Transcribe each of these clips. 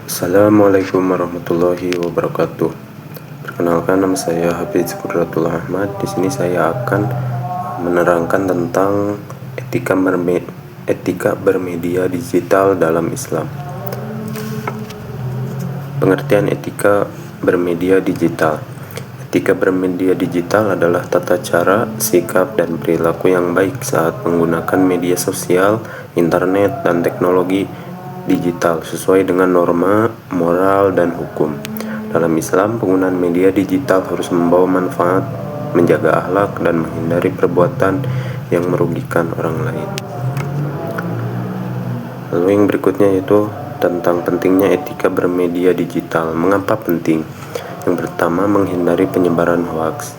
Assalamualaikum warahmatullahi wabarakatuh. Perkenalkan, nama saya Hafiz Qudratul Ahmad. Di sini saya akan menerangkan tentang etika bermedia digital dalam Islam. Pengertian etika bermedia digital. Etika bermedia digital adalah tata cara, sikap, dan perilaku yang baik saat menggunakan media sosial, internet, dan teknologi digital sesuai dengan norma, moral, dan hukum. Dalam Islam, penggunaan media digital harus membawa manfaat, menjaga akhlak, dan menghindari perbuatan yang merugikan orang lain. Lalu yang berikutnya yaitu tentang pentingnya etika bermedia digital. Mengapa penting? Yang pertama, menghindari penyebaran hoaks.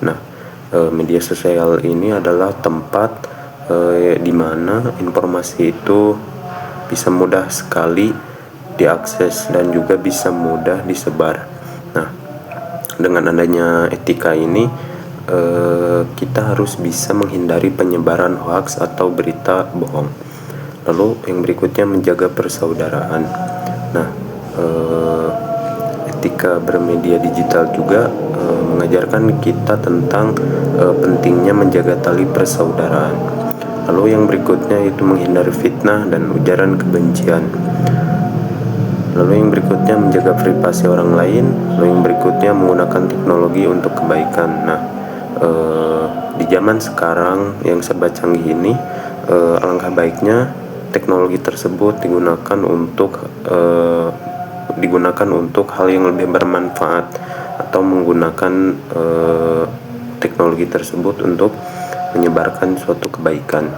Media sosial ini adalah tempat di mana informasi itu bisa mudah sekali diakses dan juga bisa mudah disebar. Dengan adanya etika ini, kita harus bisa menghindari penyebaran hoaks atau berita bohong. Lalu yang berikutnya, menjaga persaudaraan. Etika bermedia digital juga mengajarkan kita tentang pentingnya menjaga tali persaudaraan. Lalu yang berikutnya itu menghindari fitnah dan ujaran kebencian. Lalu yang berikutnya menjaga privasi orang lain. Lalu yang berikutnya menggunakan teknologi untuk kebaikan. Di zaman sekarang yang serba canggih ini, alangkah baiknya teknologi tersebut digunakan untuk hal yang lebih bermanfaat, atau menggunakan teknologi tersebut untuk menyebarkan suatu kebaikan.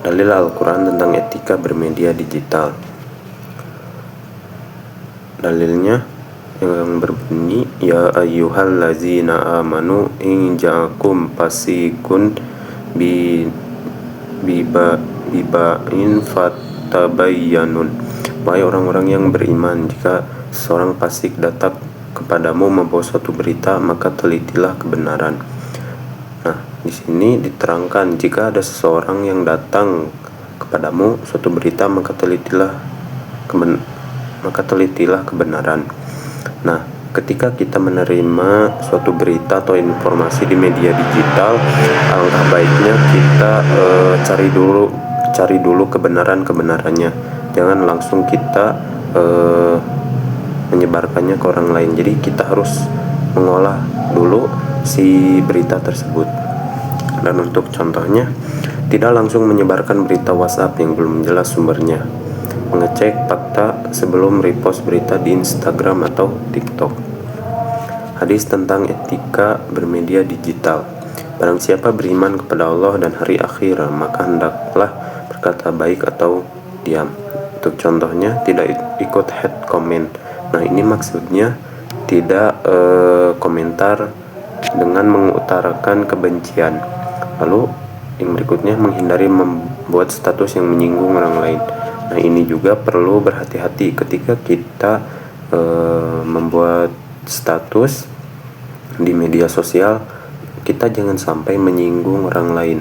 Dalil Al-Quran tentang etika bermedia digital. Dalilnya yang berbunyi, ya ayyuhallazina amanu in ja'akum fasiqun biba'in fatabayyanun. Wahai orang-orang yang beriman, jika seorang fasik datang kepadamu membawa suatu berita, maka telitilah kebenaran. Di sini diterangkan, jika ada seseorang yang datang kepadamu suatu berita, maka telitilah kebenaran. Ketika kita menerima suatu berita atau informasi di media digital, alangkah baiknya kita cari dulu kebenarannya. Jangan langsung kita menyebarkannya ke orang lain. Jadi kita harus mengolah dulu si berita tersebut. Dan untuk contohnya, tidak langsung menyebarkan berita WhatsApp yang belum jelas sumbernya. Mengecek fakta sebelum repost berita di Instagram atau TikTok. Hadis tentang etika bermedia digital. Barang siapa beriman kepada Allah dan hari akhir, maka hendaklah berkata baik atau diam. Untuk contohnya, tidak ikut hate comment. Ini maksudnya tidak komentar dengan mengutarakan kebencian. Lalu yang berikutnya, menghindari membuat status yang menyinggung orang lain. Ini juga perlu berhati-hati ketika kita membuat status di media sosial. Kita jangan sampai menyinggung orang lain,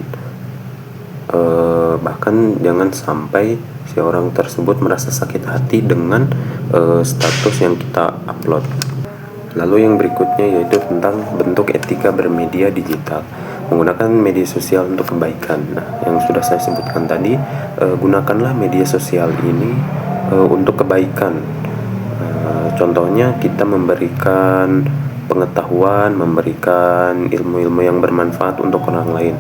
bahkan jangan sampai si orang tersebut merasa sakit hati dengan status yang kita upload. Lalu yang berikutnya yaitu tentang bentuk etika bermedia digital. Menggunakan media sosial untuk kebaikan. Yang sudah saya sebutkan tadi, gunakanlah media sosial ini untuk kebaikan. Contohnya kita memberikan pengetahuan, memberikan ilmu-ilmu yang bermanfaat untuk orang lain.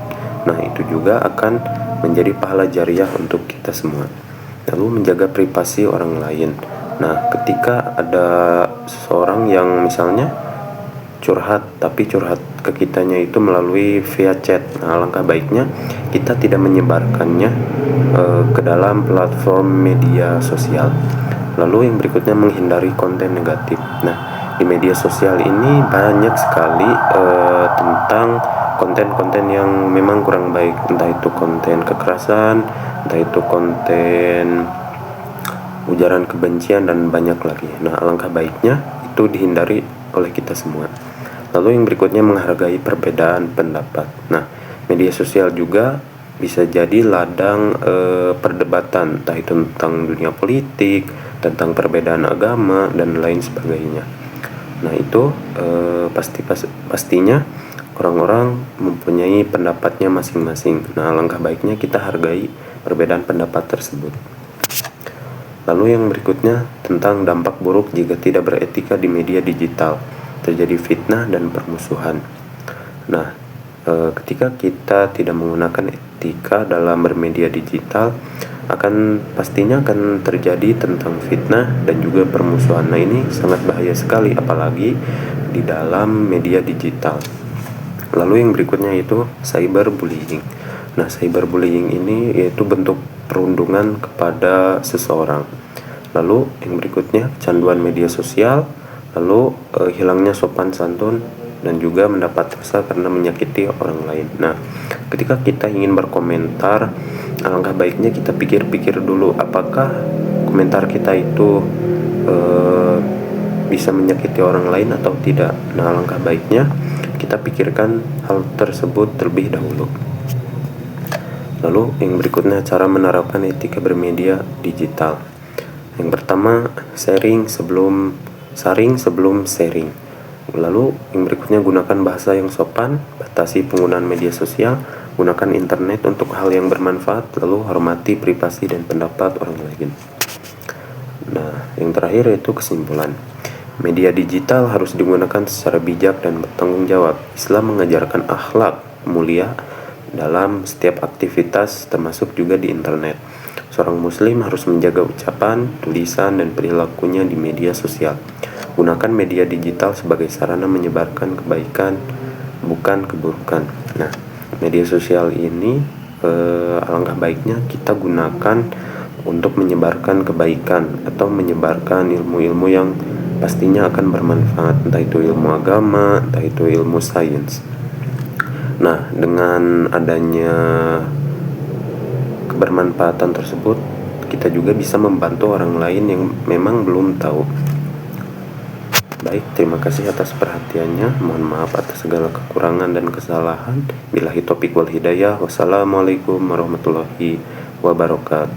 Itu juga akan menjadi pahala jariah untuk kita semua. Lalu menjaga privasi orang lain. Ketika ada seseorang yang misalnya curhat ke kitanya itu melalui via chat, alangkah baiknya kita tidak menyebarkannya ke dalam platform media sosial. Lalu yang berikutnya, menghindari konten negatif. Di media sosial ini banyak sekali tentang konten-konten yang memang kurang baik, entah itu konten kekerasan, entah itu konten ujaran kebencian, dan banyak lagi. Alangkah baiknya itu dihindari oleh kita semua. Lalu yang berikutnya, menghargai perbedaan pendapat. Media sosial juga bisa jadi ladang perdebatan, entah itu tentang dunia politik, tentang perbedaan agama dan lain sebagainya. Nah itu pastinya orang-orang mempunyai pendapatnya masing-masing. Nah alangkah baiknya kita hargai perbedaan pendapat tersebut. Lalu yang berikutnya tentang dampak buruk jika tidak beretika di media digital, terjadi fitnah dan permusuhan. Nah ketika kita tidak menggunakan etika dalam bermedia digital, pastinya akan terjadi tentang fitnah dan juga permusuhan. Nah ini sangat bahaya sekali, apalagi di dalam media digital. Lalu yang berikutnya yaitu cyberbullying. Nah cyberbullying ini yaitu bentuk perundungan kepada seseorang. Lalu yang berikutnya kecanduan media sosial, lalu hilangnya sopan santun dan juga mendapat dosa karena menyakiti orang lain. Nah ketika kita ingin berkomentar, alangkah baiknya kita pikir-pikir dulu apakah komentar kita itu bisa menyakiti orang lain atau tidak. Nah alangkah baiknya kita pikirkan hal tersebut terlebih dahulu. Lalu yang berikutnya cara menerapkan etika bermedia digital. Yang pertama, saring sebelum sharing. Lalu yang berikutnya gunakan bahasa yang sopan, batasi penggunaan media sosial, gunakan internet untuk hal yang bermanfaat, lalu hormati privasi dan pendapat orang lain. Nah, yang terakhir yaitu kesimpulan. Media digital harus digunakan secara bijak dan bertanggung jawab. Islam mengajarkan akhlak mulia dalam setiap aktivitas, termasuk juga di internet. Seorang muslim harus menjaga ucapan, tulisan, dan perilakunya di media sosial. Gunakan media digital sebagai sarana menyebarkan kebaikan, bukan keburukan. Nah, media sosial ini alangkah baiknya kita gunakan untuk menyebarkan kebaikan atau menyebarkan ilmu-ilmu yang pastinya akan bermanfaat, entah itu ilmu agama, entah itu ilmu sains. Nah, dengan adanya kebermanfaatan tersebut, kita juga bisa membantu orang lain yang memang belum tahu. Baik, terima kasih atas perhatiannya. Mohon maaf atas segala kekurangan dan kesalahan. Billahi taufiq wal hidayah. Wassalamualaikum warahmatullahi wabarakatuh.